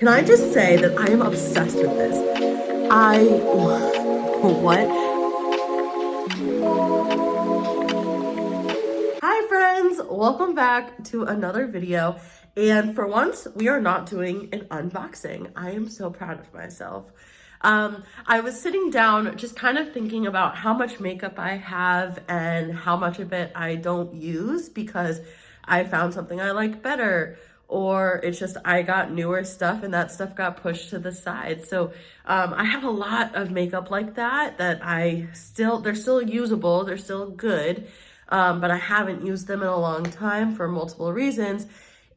Can I just say that I am obsessed with this? What? Hi friends, welcome back to another video. And for once, we are not doing an unboxing. I am so proud of myself. I was sitting down just kind of thinking about how much makeup I have and how much of it I don't use because I found something I like better, or it's just I got newer stuff and that stuff got pushed to the side. So I have a lot of makeup like that they're still usable, they're still good, but I haven't used them in a long time for multiple reasons.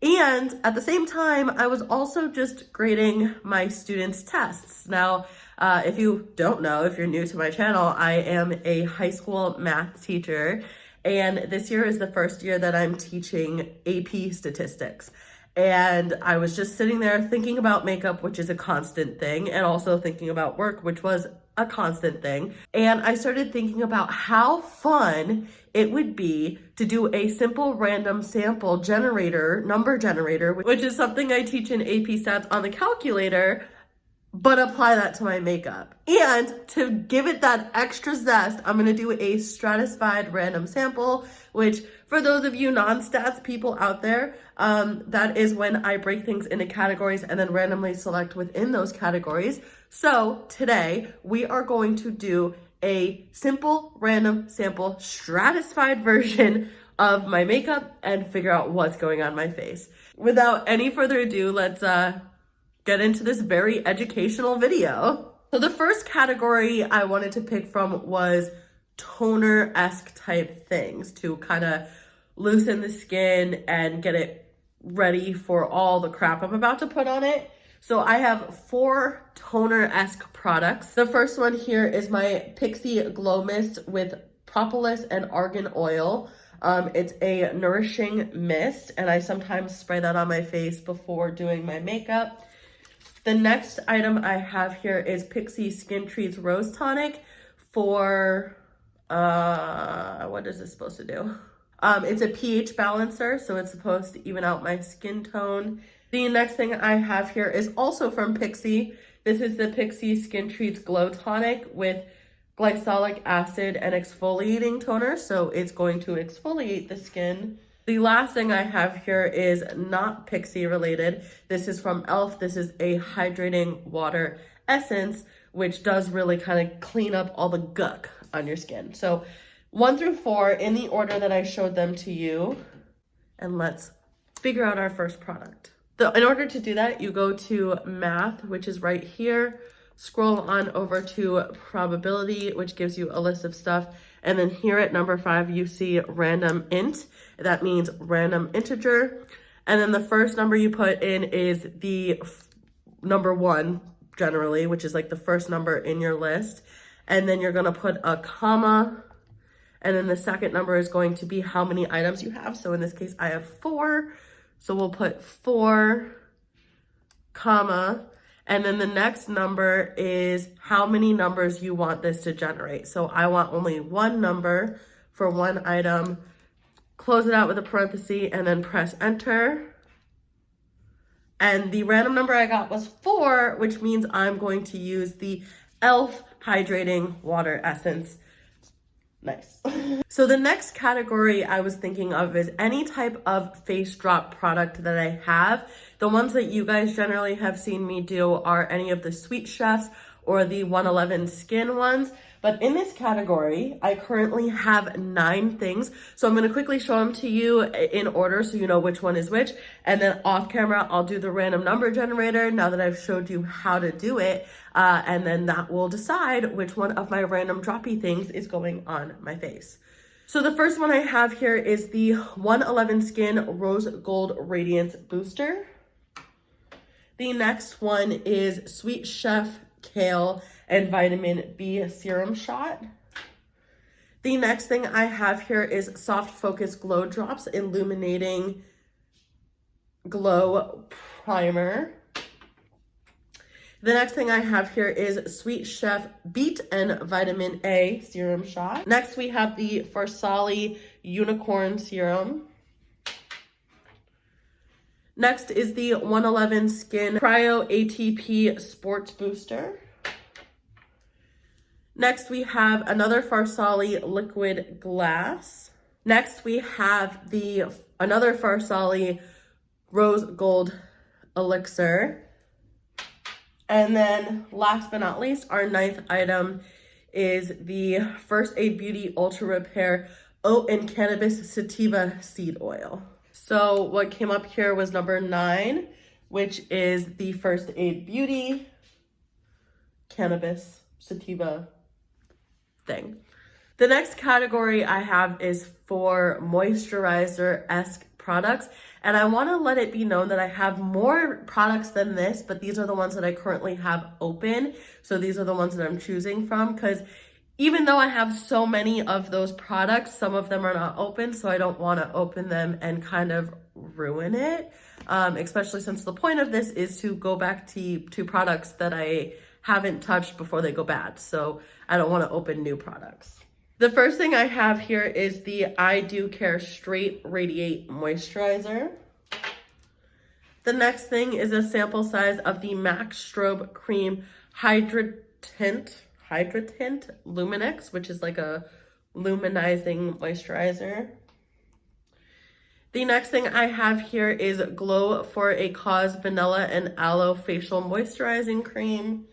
And at the same time, I was also just grading my students' tests. Now, if you don't know, if you're new to my channel, I am a high school math teacher, and this year is the first year that I'm teaching AP statistics. And I was just sitting there thinking about makeup, which is a constant thing, and also thinking about work, which was a constant thing. And I started thinking about how fun it would be to do a simple random sample generator, number generator, which is something I teach in AP Stats on the calculator, but apply that to my makeup. And to give it that extra zest, I'm gonna do a stratified random sample, which for those of you non-stats people out there, that is when I break things into categories and then randomly select within those categories. So today we are going to do a simple random sample stratified version of my makeup and figure out what's going on my face. Without any further ado, let's get into this very educational video. So the first category I wanted to pick from was toner-esque type things to kind of loosen the skin and get it ready for all the crap I'm about to put on it. So I have 4 toner-esque products. The first one here is my Pixie Glow Mist with propolis and argan oil. It's a nourishing mist, and I sometimes spray that on my face before doing my makeup. The next item I have here is Pixie Skin Treats Rose Tonic for, what is this supposed to do? It's a pH balancer, so it's supposed to even out my skin tone. The next thing I have here is also from Pixie. This is the Pixie Skin Treats Glow Tonic with glycolic acid and exfoliating toner, so it's going to exfoliate the skin. The last thing I have here is not Pixie related. This is from e.l.f. This is a hydrating water essence, which does really kind of clean up all the gunk on your skin. So 1 through 4 in the order that I showed them to you. And let's figure out our first product. So in order to do that, you go to math, which is right here. Scroll on over to probability, which gives you a list of stuff. And then here at number 5, you see random int. That means random integer. And then the first number you put in is the number 1, generally, which is like the first number in your list. And then you're gonna put a comma. And then the second number is going to be how many items you have. So in this case, I have 4. So we'll put 4, comma. And then the next number is how many numbers you want this to generate. So I want only 1 number for 1 item. Close it out with a parenthesis and then press enter. And the random number I got was 4, which means I'm going to use the e.l.f. Hydrating Water Essence. Nice. So the next category I was thinking of is any type of face drop product that I have. The ones that you guys generally have seen me do are any of the Sweet Chefs or the 111 Skin ones. But in this category, I currently have 9 things. So I'm going to quickly show them to you in order so you know which one is which. And then off camera, I'll do the random number generator now that I've showed you how to do it. And then that will decide which one of my random droppy things is going on my face. So the first one I have here is the 111 Skin Rose Gold Radiance Booster. The next one is Sweet Chef Kale and Vitamin B Serum Shot. The next thing I have here is Soft Focus Glow Drops Illuminating Glow Primer. The next thing I have here is Sweet Chef Beet and Vitamin A Serum Shot. Next we have the Farsali Unicorn Serum. Next is the 111 Skin Cryo ATP Sports Booster. Next, we have another Farsali Liquid Glass. Next, we have another Farsali Rose Gold Elixir. And then last but not least, our 9th item is the First Aid Beauty Ultra Repair Oat and Cannabis Sativa Seed Oil. So what came up here was number 9, which is the First Aid Beauty Cannabis Sativa thing. The next category I have is for moisturizer-esque products. And I want to let it be known that I have more products than this, but these are the ones that I currently have open. So these are the ones that I'm choosing from, because even though I have so many of those products, some of them are not open, so I don't want to open them and kind of ruin it, especially since the point of this is to go back to products that I haven't touched before they go bad. So I don't want to open new products. The first thing I have here is the I Do Care Straight Radiate Moisturizer. The next thing is a sample size of the MAC Strobe Cream Hydratint Luminix, which is like a luminizing moisturizer. The next thing I have here is Glow for a Cause Vanilla and Aloe Facial Moisturizing Cream.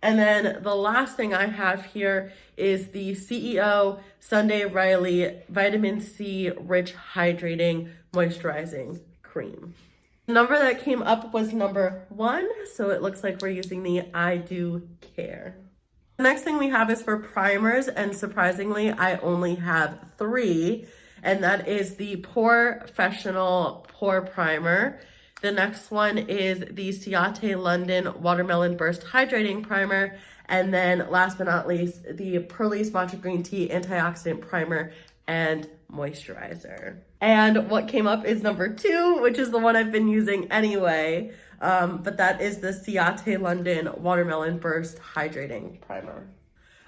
And then the last thing I have here is the CEO Sunday Riley Vitamin C Rich Hydrating Moisturizing Cream. The number that came up was number 1, so it looks like we're using the I Do Care. The next thing we have is for primers, and surprisingly, I only have 3, and that is the Professional Pore Primer. The next one is the Ciate London Watermelon Burst Hydrating Primer. And then last but not least, the Pearly's Matcha Green Tea Antioxidant Primer and Moisturizer. And what came up is number 2, which is the one I've been using anyway. But that is the Ciate London Watermelon Burst Hydrating Primer.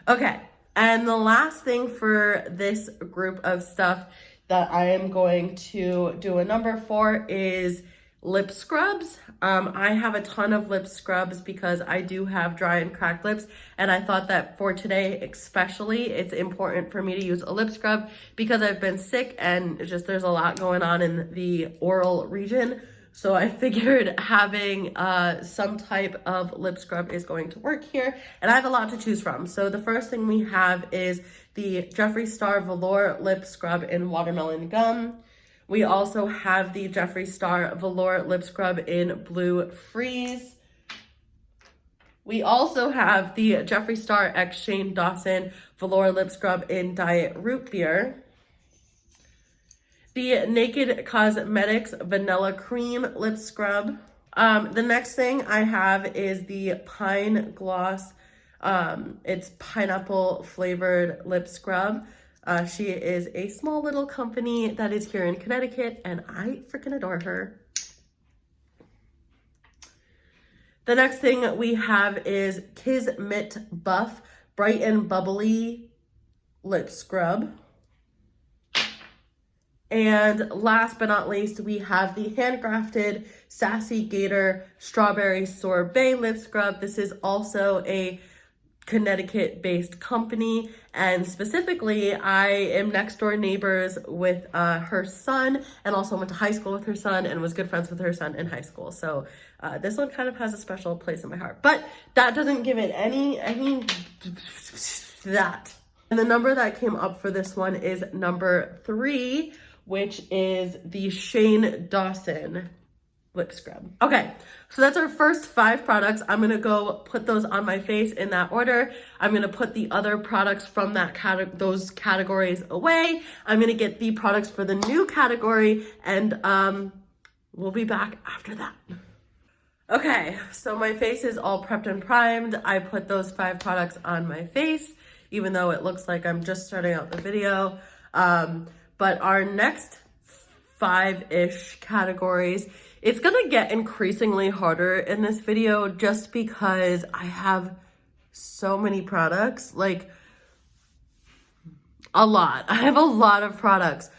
Okay, and the last thing for this group of stuff that I am going to do a number for is lip scrubs. I have a ton of lip scrubs because I do have dry and cracked lips, and I thought that for today especially, it's important for me to use a lip scrub because I've been sick and there's a lot going on in the oral region. So I figured having some type of lip scrub is going to work here, and I have a lot to choose from. So the first thing we have is the Jeffree Star Velour Lip Scrub in Watermelon Gum. We also have the Jeffree Star Velour Lip Scrub in Blue Freeze. We also have the Jeffree Star X Shane Dawson Velour Lip Scrub in Diet Root Beer. The Naked Cosmetics Vanilla Cream Lip Scrub. The next thing I have is the Pine Gloss. It's pineapple flavored lip scrub. She is a small little company that is here in Connecticut, and I freaking adore her. The next thing we have is Kismet Buff Bright and Bubbly Lip Scrub. And last but not least, we have the handcrafted Sassy Gator Strawberry Sorbet Lip Scrub. This is also a Connecticut-based company, and specifically I am next door neighbors with her son, and also went to high school with her son and was good friends with her son in high school. So this one kind of has a special place in my heart, but that doesn't give it any that. And the number that came up for this one is number 3, which is the Shane Dawson lip scrub. Okay, so that's our first 5 products. I'm gonna go put those on my face in that order. I'm gonna put the other products from those categories away. I'm gonna get the products for the new category, and we'll be back after that. Okay, so my face is all prepped and primed. I put those 5 products on my face, even though it looks like I'm just starting out the video. But our next 5-ish categories, it's gonna get increasingly harder in this video just because I have so many products, like a lot. I have a lot of products.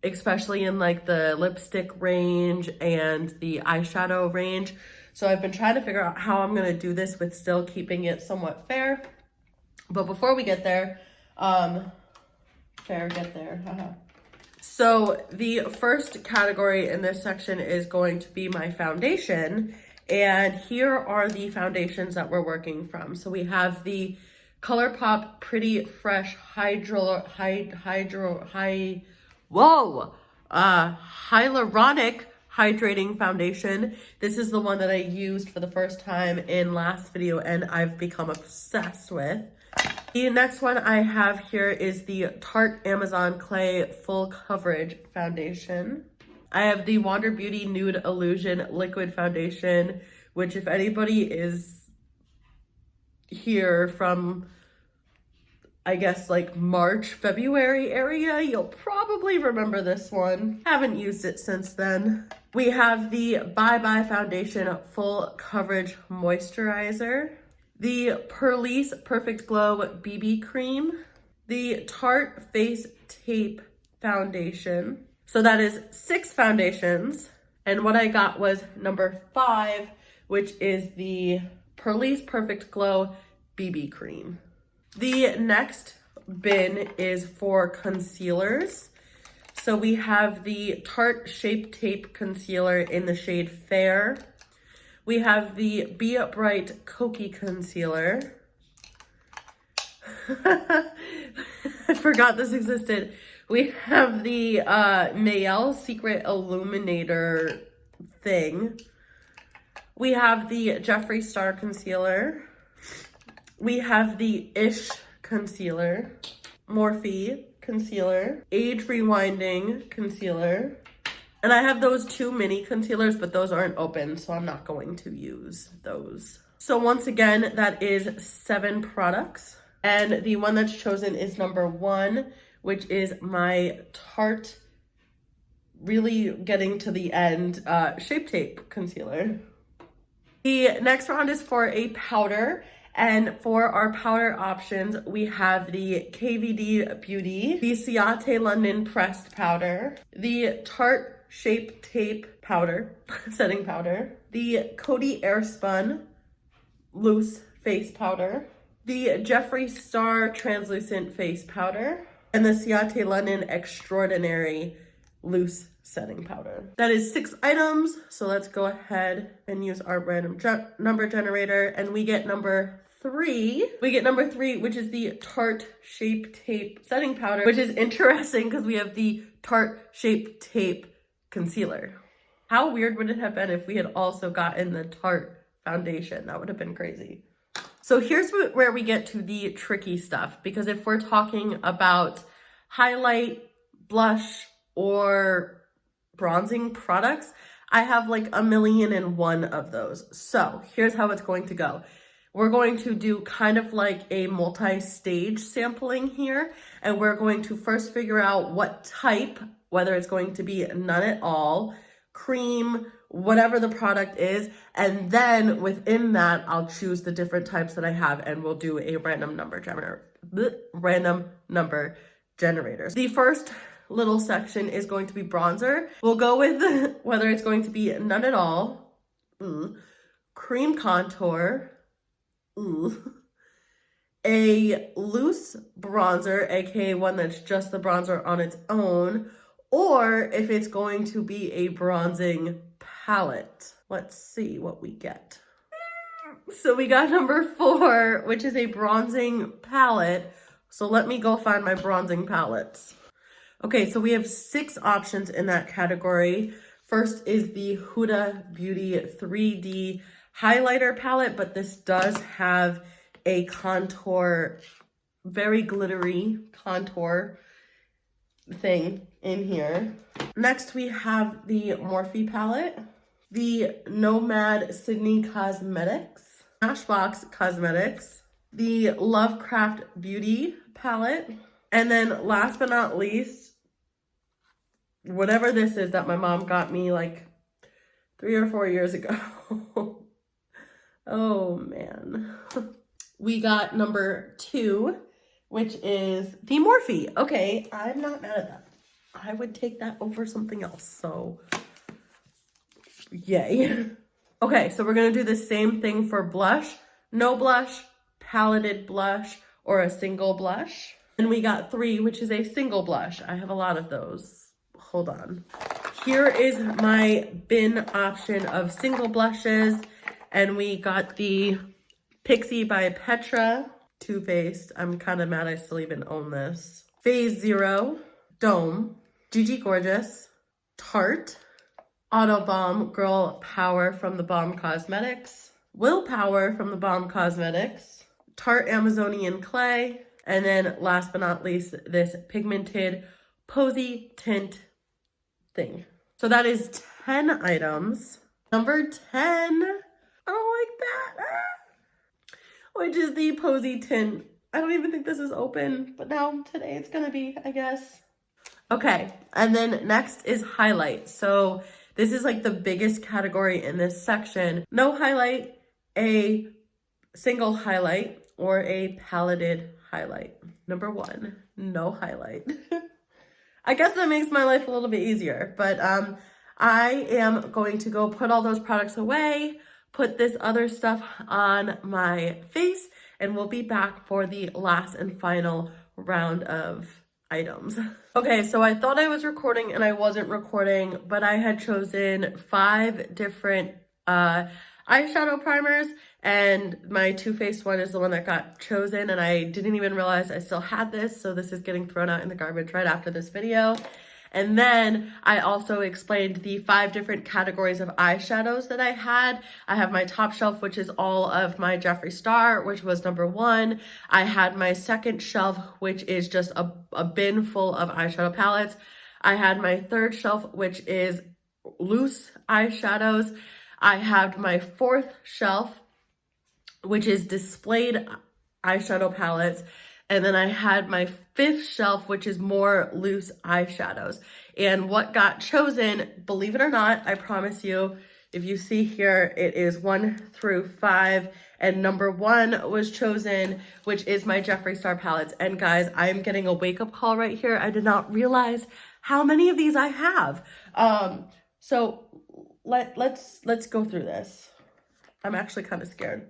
especially in like the lipstick range and the eyeshadow range. So I've been trying to figure out how I'm gonna do this with still keeping it somewhat fair. But before we get there, So the first category in this section is going to be my foundation. And here are the foundations that we're working from. So we have the ColourPop Pretty Fresh Hyaluronic Hydrating Foundation. This is the one that I used for the first time in last video and I've become obsessed with. The next one I have here is the Tarte Amazon Clay Full Coverage Foundation. I have the Wander Beauty Nude Illusion Liquid Foundation, which if anybody is here from, I guess, like March, February area, you'll probably remember this one. Haven't used it since then. We have the Bye Bye Foundation Full Coverage Moisturizer, the Perlice Perfect Glow BB Cream, the Tarte Face Tape Foundation. So that is 6 foundations. And what I got was number 5, which is the Perlice Perfect Glow BB Cream. The next bin is for concealers. So we have the Tarte Shape Tape Concealer in the shade Fair. We have the Be Bright Cokie Concealer. I forgot this existed. We have the Mayel Secret Illuminator thing. We have the Jeffree Star Concealer. We have the Ish Concealer. Morphe Concealer. Age Rewinding Concealer. And I have those 2 mini concealers, but those aren't open, so I'm not going to use those. So once again, that is 7 products. And the one that's chosen is number 1, which is my Tarte, really getting to the end, Shape Tape Concealer. The next round is for a powder. And for our powder options, we have the KVD Beauty, the Ciate London Pressed Powder, the Tarte Shape Tape Powder, setting powder, the Coty Airspun Loose Face Powder, the Jeffree Star Translucent Face Powder, and the Ciate London Extraordinary Loose Setting Powder. That is 6 items, so let's go ahead and use our random number generator, and we get number 3. We get number 3, which is the Tarte Shape Tape Setting Powder, which is interesting because we have the Tarte Shape Tape Concealer. How weird would it have been if we had also gotten the Tarte foundation? That would have been crazy. So here's where we get to the tricky stuff, because if we're talking about highlight, blush, or bronzing products, I have like 1,000,001 of those. So here's how it's going to go. We're going to do kind of like a multi-stage sampling here, and we're going to first figure out what type, whether it's going to be none at all, cream, whatever the product is, and then within that, I'll choose the different types that I have, and we'll do a random number generator. The first little section is going to be bronzer. We'll go with whether it's going to be none at all, cream contour, a loose bronzer, aka one that's just the bronzer on its own, or if it's going to be a bronzing palette. Let's see what we get. So we got number 4, which is a bronzing palette. So let me go find my bronzing palettes. Okay, so we have 6 options in that category. First is the Huda Beauty 3D highlighter palette, but this does have a contour, very glittery contour thing in here. Next, we have the Morphe palette, the Nomad Sydney Cosmetics, Smashbox Cosmetics, the Lovecraft Beauty palette, and then last but not least, whatever this is that my mom got me like 3 or 4 years ago. Oh man. We got number 2, which is the Morphe. Okay, I'm not mad at that. I would take that over something else, so yay. Okay, so we're gonna do the same thing for blush. No blush, paleted blush, or a single blush. And we got 3, which is a single blush. I have a lot of those. Hold on. Here is my bin option of single blushes. And we got the Pixie by Petra, Too Faced. I'm kind of mad I still even own this. Phase Zero, Dome, Gigi Gorgeous, Tarte, Autobalm Girl Power from the Balm Cosmetics, Willpower from the Balm Cosmetics, Tarte Amazonian Clay, and then last but not least, this pigmented Posy Tint thing. So that is 10 items. Number 10, I don't like that, which is the Posy Tint. I don't even think this is open, but now today it's gonna be, I guess. Okay, and then next is highlight. So this is like the biggest category in this section. No highlight, a single highlight, or a paleted highlight. Number 1, no highlight. I guess that makes my life a little bit easier, but I am going to go put all those products away, put this other stuff on my face, and we'll be back for the last and final round of items. Okay, so I thought I was recording and I wasn't recording, but I had chosen 5 different eyeshadow primers, and my Too Faced one is the one that got chosen, and I didn't even realize I still had this, so this is getting thrown out in the garbage right after this video. And then I also explained the 5 different categories of eyeshadows that I had. I have my top shelf, which is all of my Jeffree Star, which was number 1. I had my second shelf, which is just a bin full of eyeshadow palettes. I had my third shelf, which is loose eyeshadows. I have my 4th shelf, which is displayed eyeshadow palettes. And then I had my 5th shelf, which is more loose eyeshadows. And what got chosen, believe it or not, I promise you, if you see here, it is 1 through 5. And number 1 was chosen, which is my Jeffree Star palettes. And guys, I'm getting a wake-up call right here. I did not realize how many of these I have. So let's go through this. I'm actually kind of scared.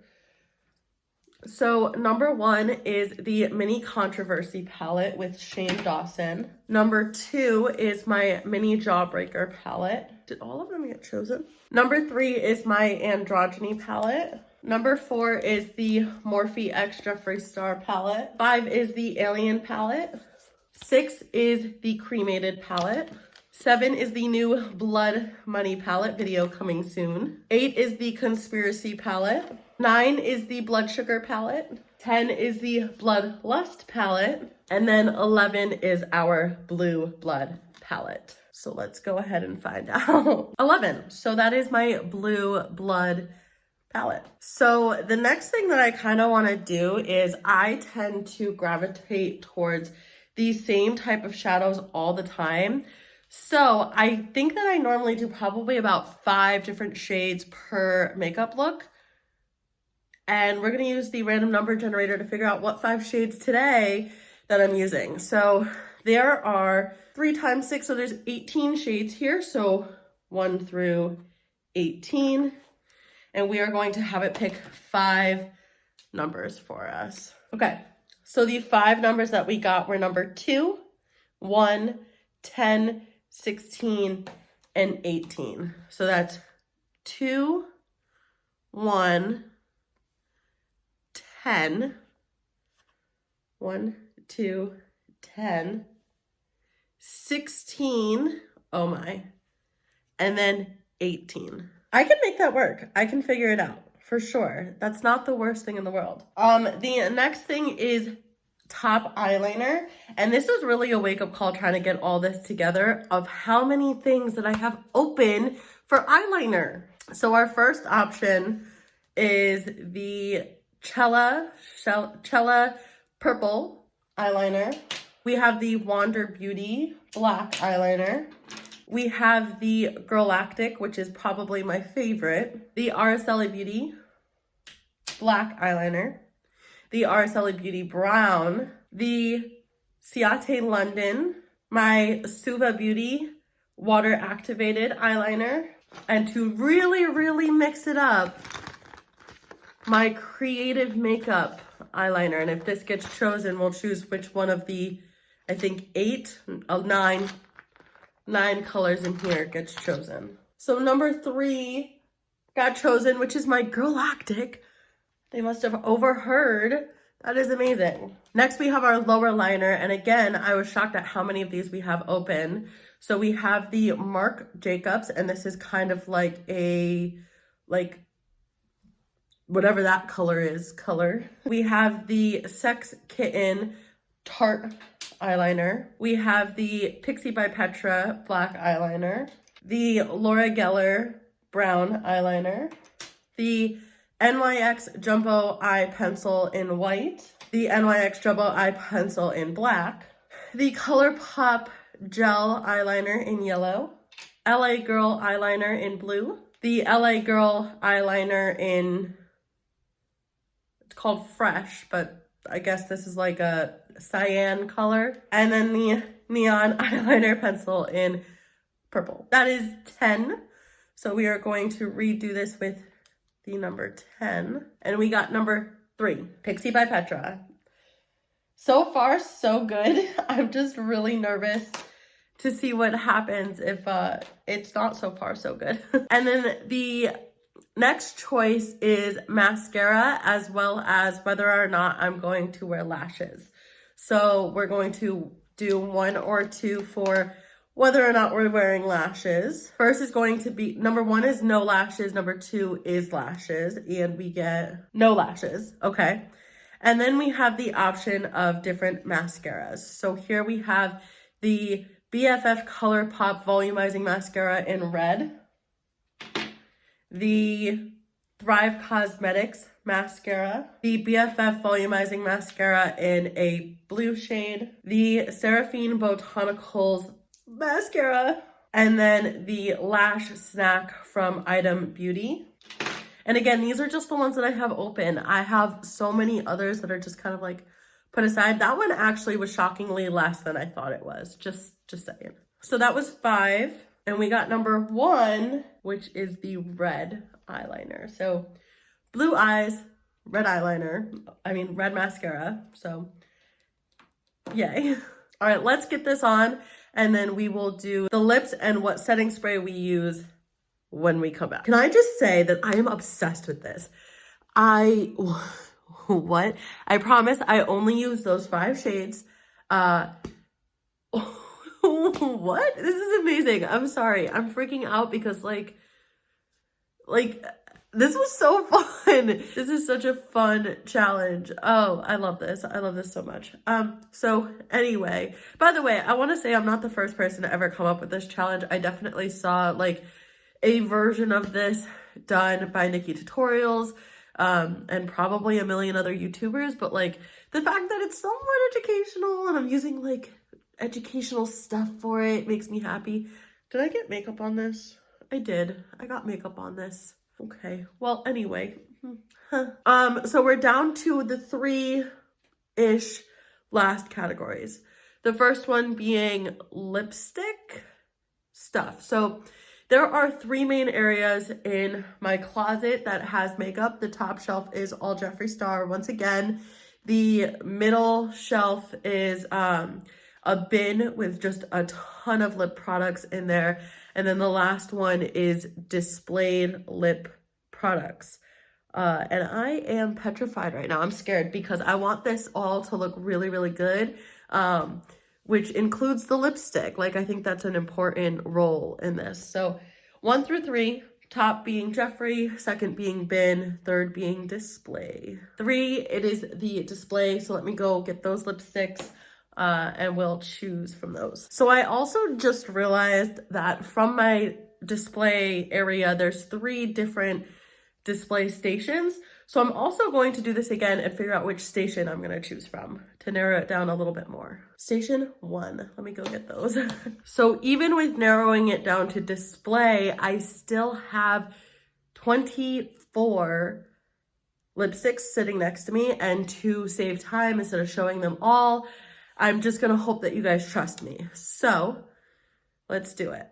So number 1 is the Mini Controversy palette with Shane Dawson. Number 2 is my Mini Jawbreaker palette. Did all of them get chosen? Number 3 is my Androgyny palette. Number 4 is the Morphe X Jeffree Star palette. 5 is the Alien palette. 6 is the Cremated palette. 7 is the new Blood Money palette, video coming soon. 8 is the Conspiracy palette. 9 is the Blood Sugar palette. 10 is the Blood Lust palette. And then 11 is our Blue Blood palette. So let's go ahead and find out. 11. So that is my Blue Blood palette. So the next thing that I kind of want to do is I tend to gravitate towards the same type of shadows all the time. So I think that I normally do probably about 5 different shades per makeup look. And we're going to use the random number generator to figure out what 5 shades today that I'm using. So there are 3 times 6, so there's 18 shades here. So 1 through 18. And we are going to have it pick 5 numbers for us. Okay, so the 5 numbers that we got were number 2, 1, 10, 16, and 18. So that's 2, 1, 10, 1, 2, 10, 16, oh my, and then 18. I can make that work. I can figure it out for sure. That's not the worst thing in the world. The next thing is top eyeliner, and this is really a wake-up call trying to get all this together of how many things that I have open for eyeliner. So our first option is the Cella purple eyeliner. We have the Wander Beauty black eyeliner. We have the Girlactic, which is probably my favorite. The Araceli Beauty black eyeliner. The Araceli Beauty brown. The Ciate London my Suva Beauty water activated eyeliner. And to really, really mix it up, my Creative Makeup eyeliner. And if this gets chosen, we'll choose which one of the, I think nine colors in here gets chosen. So number 3 got chosen, which is my Galactic. They must have overheard. That is amazing. Next, we have our lower liner. And again, I was shocked at how many of these we have open. So we have the Marc Jacobs, and this is kind of like a, whatever that color is, color. We have the Sex Kitten Tarte eyeliner. We have the Pixie by Petra black eyeliner. The Laura Geller brown eyeliner. The NYX Jumbo Eye Pencil in white. The NYX Jumbo Eye Pencil in black. The ColourPop Gel eyeliner in yellow. LA Girl eyeliner in blue. The LA Girl eyeliner in, it's called Fresh, but I guess this is like a cyan color. And then the Neon eyeliner pencil in purple. That is 10. So we are going to redo this with the number 10. And we got number 3, Pixie by Petra. So far, so good. I'm just really nervous to see what happens if it's not so far so good. And then the next choice is mascara, as well as whether or not I'm going to wear lashes. So we're going to do 1 or 2 for whether or not we're wearing lashes. First is going to be, number 1 is no lashes, number 2 is lashes, and we get no lashes, okay? And then we have the option of different mascaras. So here we have the BFF ColourPop Volumizing Mascara in red, the Thrive Cosmetics mascara, the BFF Volumizing Mascara in a blue shade, the Seraphine Botanicals mascara, and then the Lash Snack from Item Beauty. And again, these are just the ones that I have open. I have so many others that are just kind of like put aside. That one actually was shockingly less than I thought it was, just saying. So that was 5, and we got number 1, which is the red eyeliner. So blue eyes, red eyeliner, red mascara, so yay. All right, let's get this on, and then we will do the lips and what setting spray we use when we come back. Can I just say that I am obsessed with this? What? I promise I only use those 5 shades. What? This is amazing. I'm sorry. I'm freaking out because like this was so fun. This is such a fun challenge. Oh, I love this. I love this so much. So anyway, by the way, I want to say I'm not the first person to ever come up with this challenge. I definitely saw like a version of this done by Nikki Tutorials, and probably a million other YouTubers, but like the fact that it's somewhat educational and I'm using like educational stuff for it makes me happy. Did I get makeup on this? I did. I got makeup on this. Okay. Well, anyway. So we're down to the 3-ish last categories. The first one being lipstick stuff. So there are 3 main areas in my closet that has makeup. The top shelf is all Jeffree Star. Once again, the middle shelf is a bin with just a ton of lip products in there. And then the last one is displayed lip products. And I am petrified right now. I'm scared because I want this all to look really, really good, which includes the lipstick. Like, I think that's an important role in this. So 1 through 3, top being Jeffree, second being bin, third being display. 3, it is the display. So let me go get those lipsticks. And we'll choose from those. So I also just realized that from my display area, there's 3 different display stations. So I'm also going to do this again and figure out which station I'm going to choose from to narrow it down a little bit more. Station 1, let me go get those. So even with narrowing it down to display, I still have 24 lipsticks sitting next to me, and to save time, instead of showing them all, I'm just gonna hope that you guys trust me. So let's do it.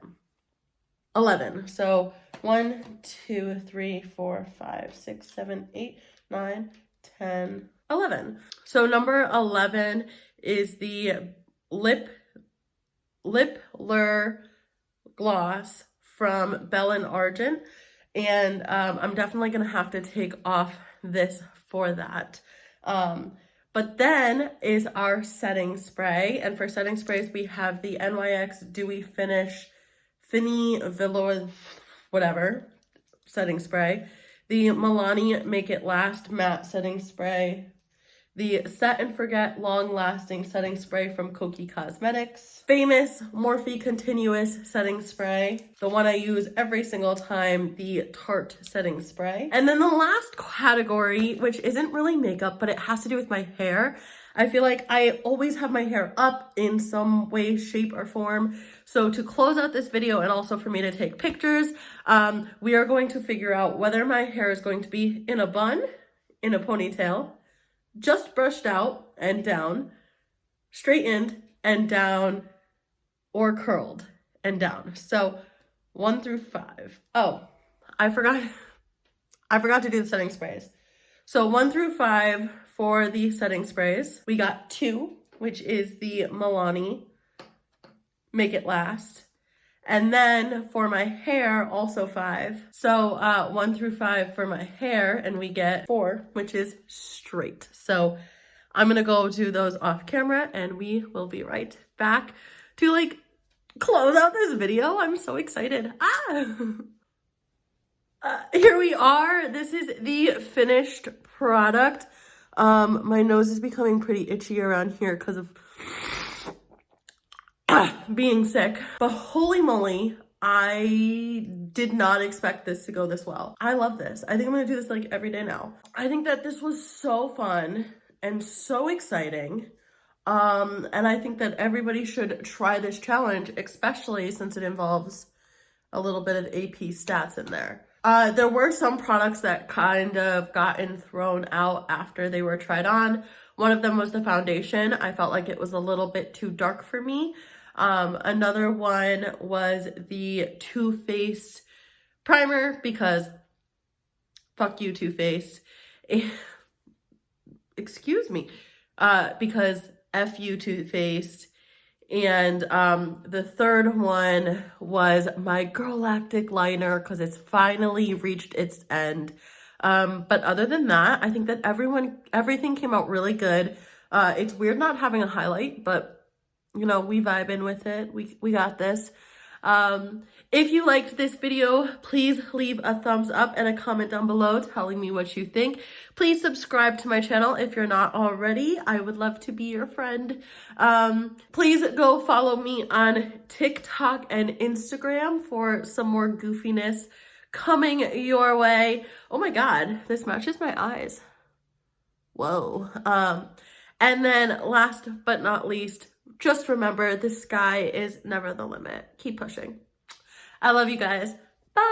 11. So 1, 2, 3, 4, 5, 6, 7, 8, 9, 10, 11. So number 11 is the Lip Lure gloss from Bell and Argent. And I'm definitely gonna have to take off this for that. But then is our setting spray. And for setting sprays, we have the NYX Dewy Finish Velour, whatever, setting spray. The Milani Make It Last Matte Setting Spray. The Set and Forget Long Lasting Setting Spray from Kokie Cosmetics. Famous Morphe Continuous Setting Spray. The one I use every single time, the Tarte Setting Spray. And then the last category, which isn't really makeup, but it has to do with my hair. I feel like I always have my hair up in some way, shape, or form. So to close out this video and also for me to take pictures, we are going to figure out whether my hair is going to be in a bun, in a ponytail, just brushed out and down, straightened and down, or curled and down. So 1 through 5. Oh, I forgot to do the setting sprays. So 1 through 5 for the setting sprays. We got 2, which is the Milani Make It Last. And then for my hair, also 5. So 1 through 5 for my hair, and we get 4, which is straight. So I'm gonna go do those off camera, and we will be right back to like close out this video. I'm so excited. Here we are. This is the finished product. My nose is becoming pretty itchy around here because of being sick, but holy moly, I did not expect this to go this well. I love this. I think I'm gonna do this like every day now. I think that this was so fun and so exciting. And I think that everybody should try this challenge, especially since it involves a little bit of AP stats in there. There were some products that kind of gotten thrown out after they were tried on. One of them was the foundation. I felt like it was a little bit too dark for me. Another one was the Too Faced primer, because fuck you, Too Faced. Excuse me. Because F you, Too Faced. And the third one was my Girlactic liner, because it's finally reached its end. But other than that, I think that everything came out really good. It's weird not having a highlight, but you know, we vibing with it. We got this. If you liked this video, please leave a thumbs up and a comment down below telling me what you think. Please subscribe to my channel if you're not already. I would love to be your friend. Please go follow me on TikTok and Instagram for some more goofiness coming your way. Oh my God, this matches my eyes. Whoa. And then last but not least, just remember, the sky is never the limit. Keep pushing. I love you guys. Bye.